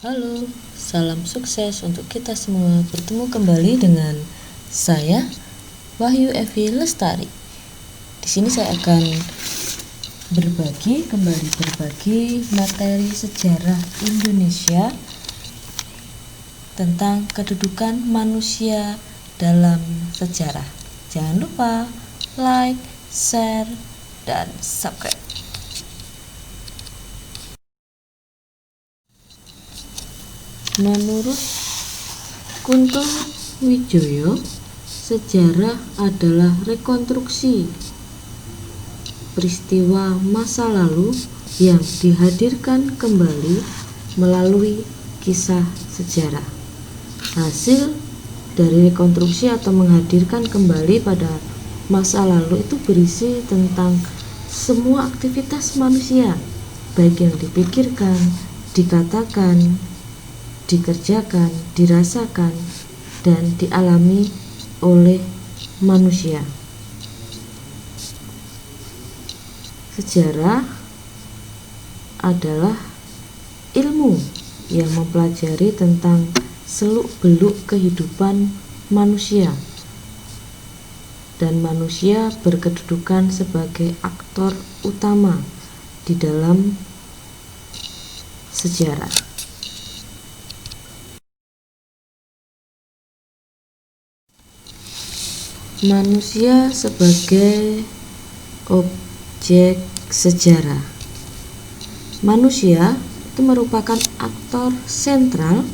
Halo, salam sukses untuk kita semua. Bertemu kembali dengan saya, Wahyu Evi Lestari. Di sini saya akan berbagi materi sejarah Indonesia tentang kedudukan manusia dalam sejarah. Jangan lupa like, share, dan subscribe. Menurut Kunto Wijoyo, sejarah adalah rekonstruksi peristiwa masa lalu yang dihadirkan kembali melalui kisah sejarah. Hasil dari rekonstruksi atau menghadirkan kembali pada masa lalu itu berisi tentang semua aktivitas manusia, baik yang dipikirkan, dikatakan, dikerjakan, dirasakan, dan dialami oleh manusia. Sejarah adalah ilmu yang mempelajari tentang seluk-beluk kehidupan manusia, dan manusia berkedudukan sebagai aktor utama di dalam sejarah. Manusia sebagai objek sejarah. Manusia itu merupakan aktor sentral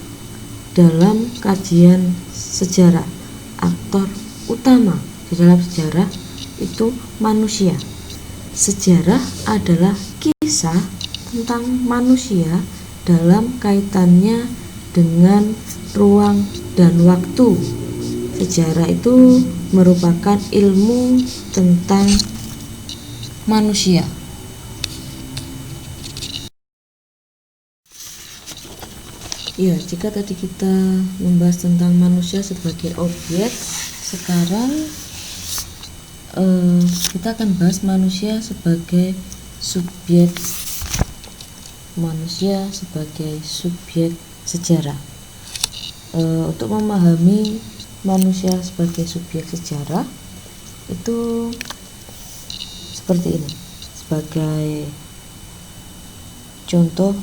dalam kajian sejarah. Aktor utama di dalam sejarah itu manusia. Sejarah adalah kisah tentang manusia dalam kaitannya dengan ruang dan waktu. Sejarah itu merupakan ilmu tentang manusia. Ya, jika tadi kita membahas tentang manusia sebagai objek, sekarang kita akan bahas manusia sebagai subjek. Manusia sebagai subjek sejarah. Untuk memahami manusia sebagai subjek sejarah itu seperti ini. Sebagai contoh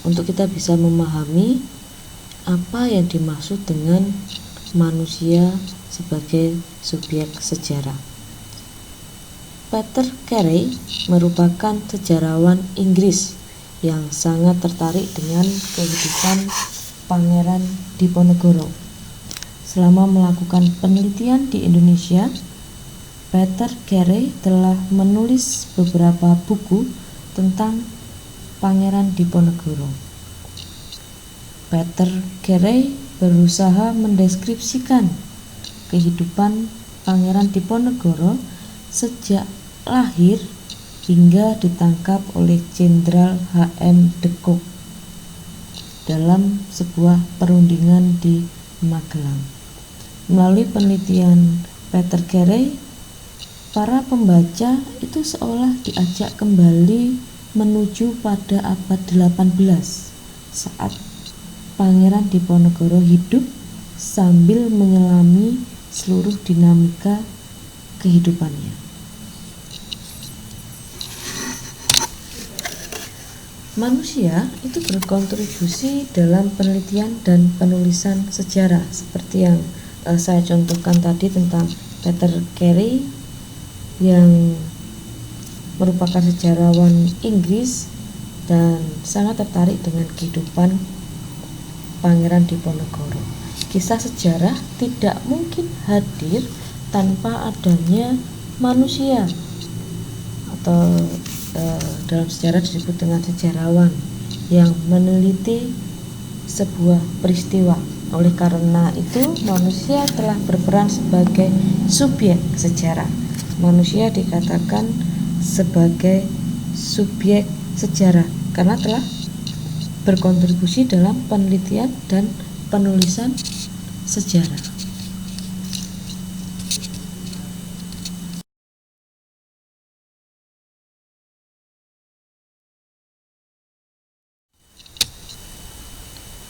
untuk kita bisa memahami apa yang dimaksud dengan manusia sebagai subjek sejarah. Peter Carey merupakan sejarawan Inggris yang sangat tertarik dengan kehidupan Pangeran Diponegoro. Selama melakukan penelitian di Indonesia, Peter Carey telah menulis beberapa buku tentang Pangeran Diponegoro. Peter Carey berusaha mendeskripsikan kehidupan Pangeran Diponegoro sejak lahir hingga ditangkap oleh Jenderal H.M. de Cock dalam sebuah perundingan di Magelang. Melalui penelitian Peter Carey, para pembaca itu seolah diajak kembali menuju pada abad 18 saat Pangeran Diponegoro hidup sambil menyelami seluruh dinamika kehidupannya. Manusia itu berkontribusi dalam penelitian dan penulisan sejarah seperti yang saya contohkan tadi tentang Peter Carey yang merupakan sejarawan Inggris dan sangat tertarik dengan kehidupan Pangeran Diponegoro. Kisah sejarah tidak mungkin hadir tanpa adanya manusia, atau dalam sejarah disebut dengan sejarawan yang meneliti sebuah peristiwa. Oleh karena itu, manusia telah berperan sebagai subjek sejarah. Manusia dikatakan sebagai subjek sejarah karena telah berkontribusi dalam penelitian dan penulisan sejarah.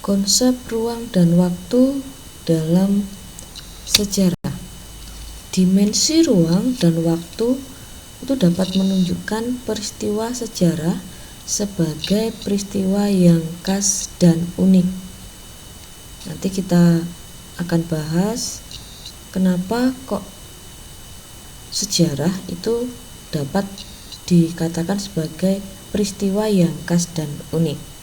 Konsep ruang dan waktu dalam sejarah. Dimensi ruang dan waktu itu dapat menunjukkan peristiwa sejarah sebagai peristiwa yang khas dan unik. Nanti kita akan bahas kenapa kok sejarah itu dapat dikatakan sebagai peristiwa yang khas dan unik.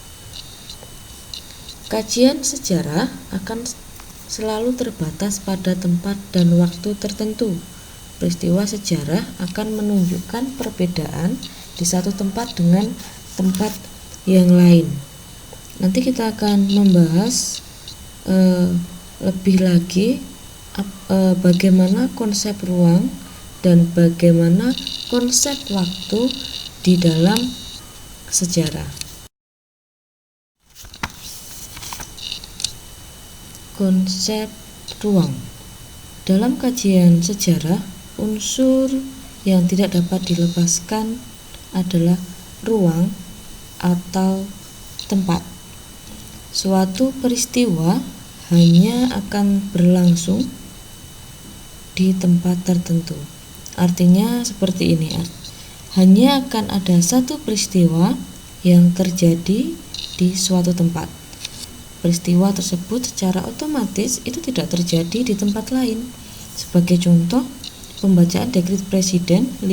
Kajian sejarah akan selalu terbatas pada tempat dan waktu tertentu. Peristiwa sejarah akan menunjukkan perbedaan di satu tempat dengan tempat yang lain. Nanti kita akan membahas lebih lagi bagaimana konsep ruang dan bagaimana konsep waktu di dalam sejarah. Konsep ruang. Dalam kajian sejarah, unsur yang tidak dapat dilepaskan adalah ruang atau tempat. Suatu peristiwa hanya akan berlangsung di tempat tertentu. Artinya seperti ini, hanya akan ada satu peristiwa yang terjadi di suatu tempat. Peristiwa tersebut secara otomatis itu tidak terjadi di tempat lain. Sebagai contoh, pembacaan dekret Presiden 5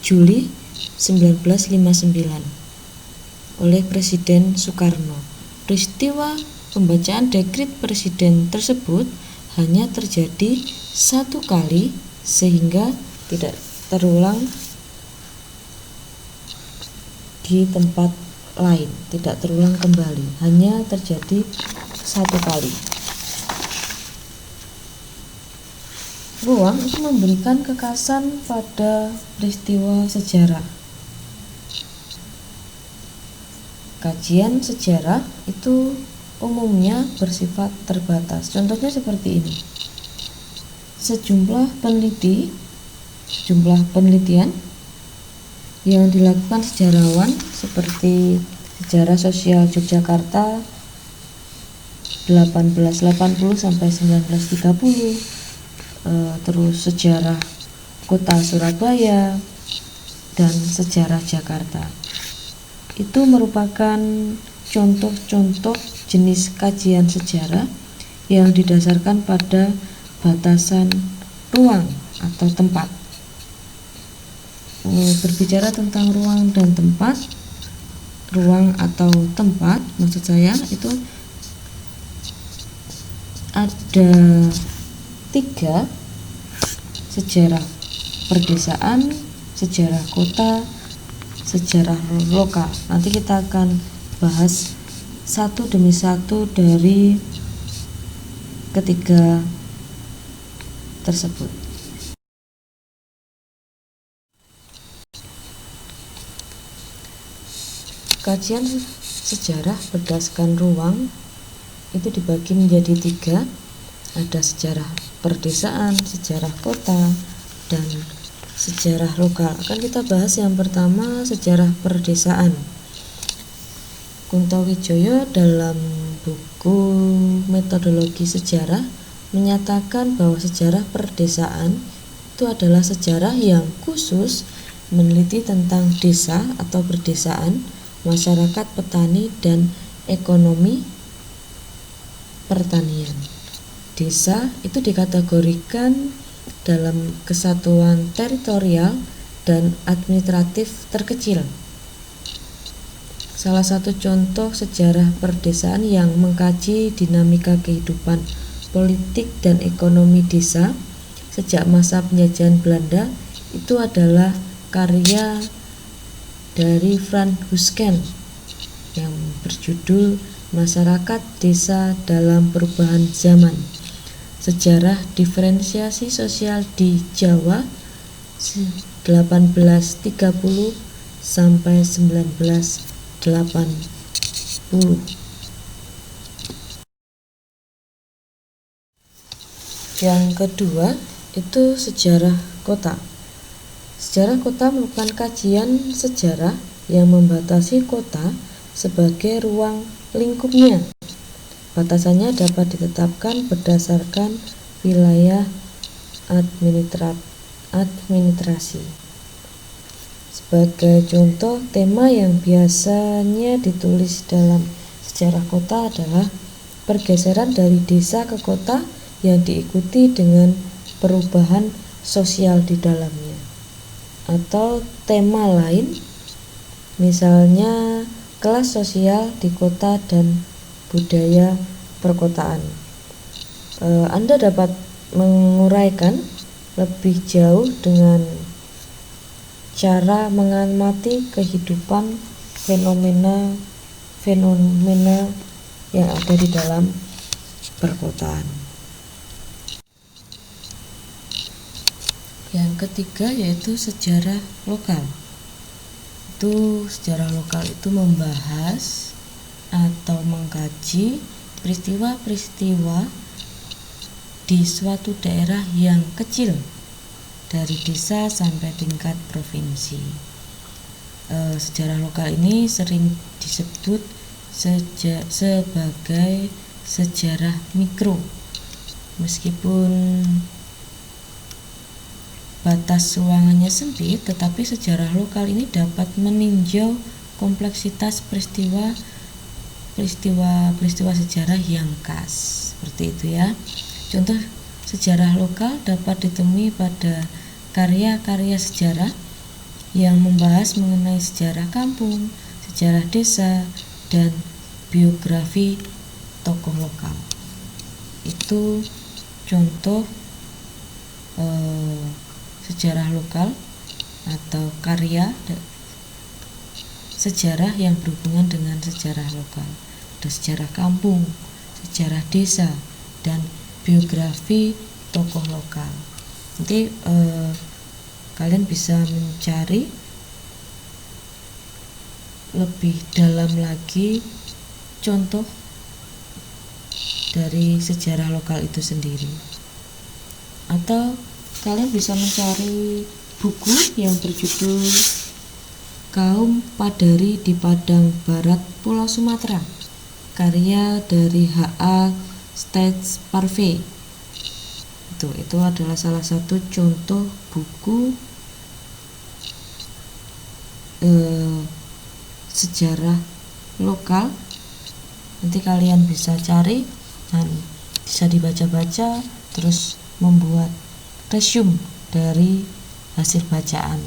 Juli 1959 oleh Presiden Soekarno. Peristiwa pembacaan dekret Presiden tersebut hanya terjadi satu kali sehingga tidak terulang di tempat lain, tidak terulang kembali, hanya terjadi satu kali. Ruang itu memberikan kekhasan pada peristiwa sejarah. Kajian sejarah itu umumnya bersifat terbatas. Contohnya seperti ini. Sejumlah penelitian yang dilakukan sejarawan seperti sejarah sosial Yogyakarta 1880 sampai 1930, terus sejarah kota Surabaya dan sejarah Jakarta. Itu merupakan contoh-contoh jenis kajian sejarah yang didasarkan pada batasan ruang atau tempat. Berbicara tentang ruang dan tempat, ruang atau tempat maksud saya itu ada 3: sejarah perdesaan, sejarah kota, sejarah lokal. Nanti kita akan bahas satu demi satu dari ketiga tersebut. Kajian sejarah berdasarkan ruang itu dibagi menjadi 3. Ada sejarah perdesaan, sejarah kota, dan sejarah lokal. Akan kita bahas yang pertama, sejarah perdesaan. Kunto Wijoyo dalam buku Metodologi Sejarah menyatakan bahwa sejarah perdesaan itu adalah sejarah yang khusus meneliti tentang desa atau perdesaan, masyarakat petani, dan ekonomi pertanian. Desa itu dikategorikan dalam kesatuan teritorial dan administratif terkecil. Salah satu contoh sejarah perdesaan yang mengkaji dinamika kehidupan politik dan ekonomi desa sejak masa penjajahan Belanda itu adalah karya dari Frans Huysken yang berjudul Masyarakat Desa dalam Perubahan Zaman. Sejarah diferensiasi sosial di Jawa 1830 sampai 1980. Yang kedua itu sejarah kota. Sejarah kota merupakan kajian sejarah yang membatasi kota sebagai ruang lingkupnya. Batasannya dapat ditetapkan berdasarkan wilayah administrasi. Sebagai contoh, tema yang biasanya ditulis dalam sejarah kota adalah pergeseran dari desa ke kota yang diikuti dengan perubahan sosial di dalamnya. Atau tema lain, misalnya kelas sosial di kota dan budaya perkotaan. Anda dapat menguraikan lebih jauh dengan cara mengamati kehidupan fenomena yang ada di dalam perkotaan. Yang ketiga yaitu sejarah lokal. Sejarah lokal itu membahas atau mengkaji peristiwa-peristiwa di suatu daerah yang kecil, dari desa sampai tingkat provinsi. Sejarah lokal ini sering disebut sebagai sejarah mikro, meskipun batas ruangannya sempit, tetapi sejarah lokal ini dapat meninjau kompleksitas peristiwa sejarah yang khas. Seperti itu ya. Contoh sejarah lokal dapat ditemui pada karya-karya sejarah yang membahas mengenai sejarah kampung, sejarah desa, dan biografi tokoh lokal. Itu contoh sejarah lokal atau karya sejarah yang berhubungan dengan sejarah lokal. Ada sejarah kampung, sejarah desa, dan biografi tokoh lokal. Nanti kalian bisa mencari lebih dalam lagi contoh dari sejarah lokal itu sendiri, atau kalian bisa mencari buku yang berjudul Kaum Padari di Padang Barat Pulau Sumatera, karya dari H.A. Staes Parve. Itu adalah salah satu contoh buku sejarah lokal. Nanti kalian bisa cari dan bisa dibaca-baca, terus membuat resume dari hasil bacaan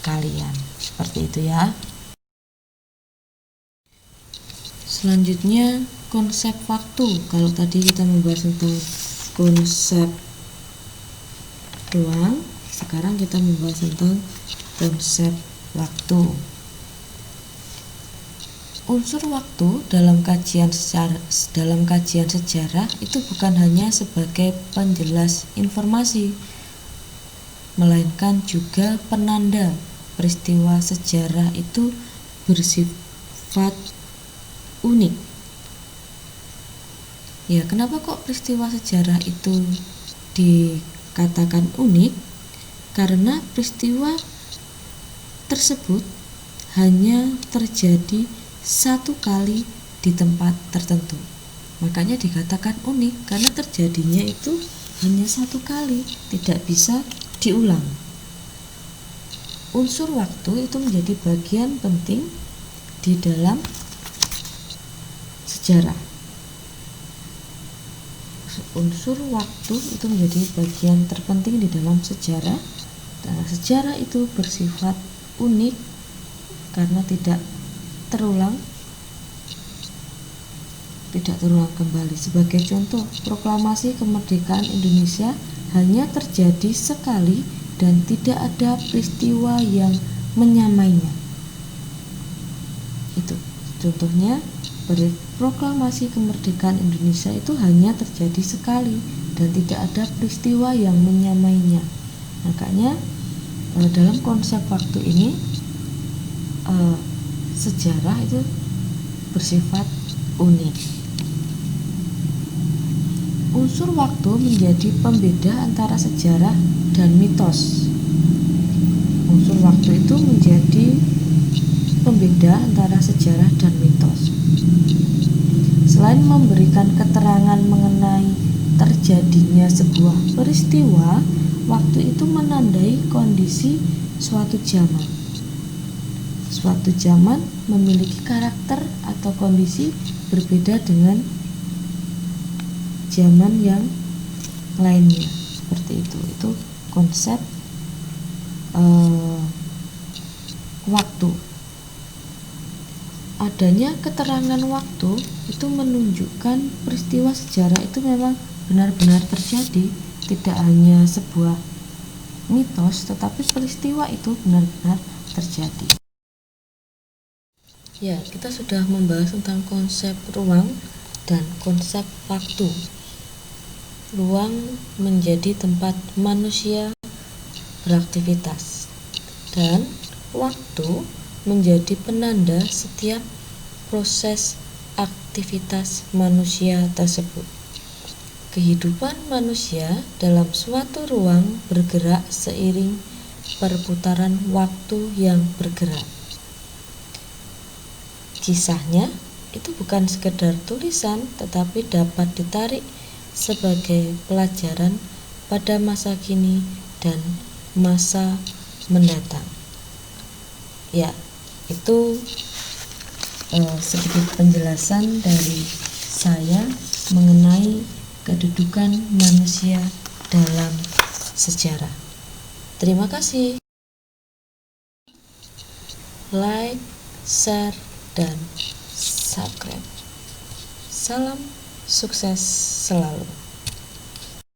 kalian. Seperti itu ya. Selanjutnya konsep waktu. Kalau tadi kita membahas tentang konsep ruang, sekarang kita membahas tentang konsep waktu. Unsur waktu dalam kajian sejarah itu bukan hanya sebagai penjelas informasi, melainkan juga penanda peristiwa sejarah itu bersifat unik. Ya, kenapa kok peristiwa sejarah itu dikatakan unik? Karena peristiwa tersebut hanya terjadi satu kali di tempat tertentu. Makanya dikatakan unik, karena terjadinya itu hanya satu kali, tidak bisa diulang. Unsur waktu itu menjadi bagian penting di dalam sejarah. Unsur waktu itu menjadi bagian terpenting di dalam sejarah. Karena sejarah itu bersifat unik karena tidak terulang kembali. Sebagai contoh, proklamasi kemerdekaan Indonesia hanya terjadi sekali dan tidak ada peristiwa yang menyamainya. Itu contohnya, proklamasi kemerdekaan Indonesia itu hanya terjadi sekali dan tidak ada peristiwa yang menyamainya. Makanya dalam konsep waktu ini sejarah itu bersifat unik. Unsur waktu menjadi pembeda antara sejarah dan mitos. Unsur waktu itu menjadi pembeda antara sejarah dan mitos. selain memberikan keterangan mengenai terjadinya sebuah peristiwa, waktu itu menandai kondisi suatu zaman. Suatu zaman memiliki karakter atau kondisi berbeda dengan zaman yang lainnya, seperti itu. Itu konsep waktu. Adanya keterangan waktu itu menunjukkan peristiwa sejarah itu memang benar-benar terjadi, tidak hanya sebuah mitos, tetapi peristiwa itu benar-benar terjadi. Ya, kita sudah membahas tentang konsep ruang dan konsep waktu. Ruang menjadi tempat manusia beraktivitas, dan waktu menjadi penanda setiap proses aktivitas manusia tersebut. Kehidupan manusia dalam suatu ruang bergerak seiring perputaran waktu yang bergerak. Kisahnya itu bukan sekedar tulisan, tetapi dapat ditarik sebagai pelajaran pada masa kini dan masa mendatang. Ya, itu sedikit penjelasan dari saya mengenai kedudukan manusia dalam sejarah. Terima kasih. Like, share, dan subscribe. Salam sukses selalu.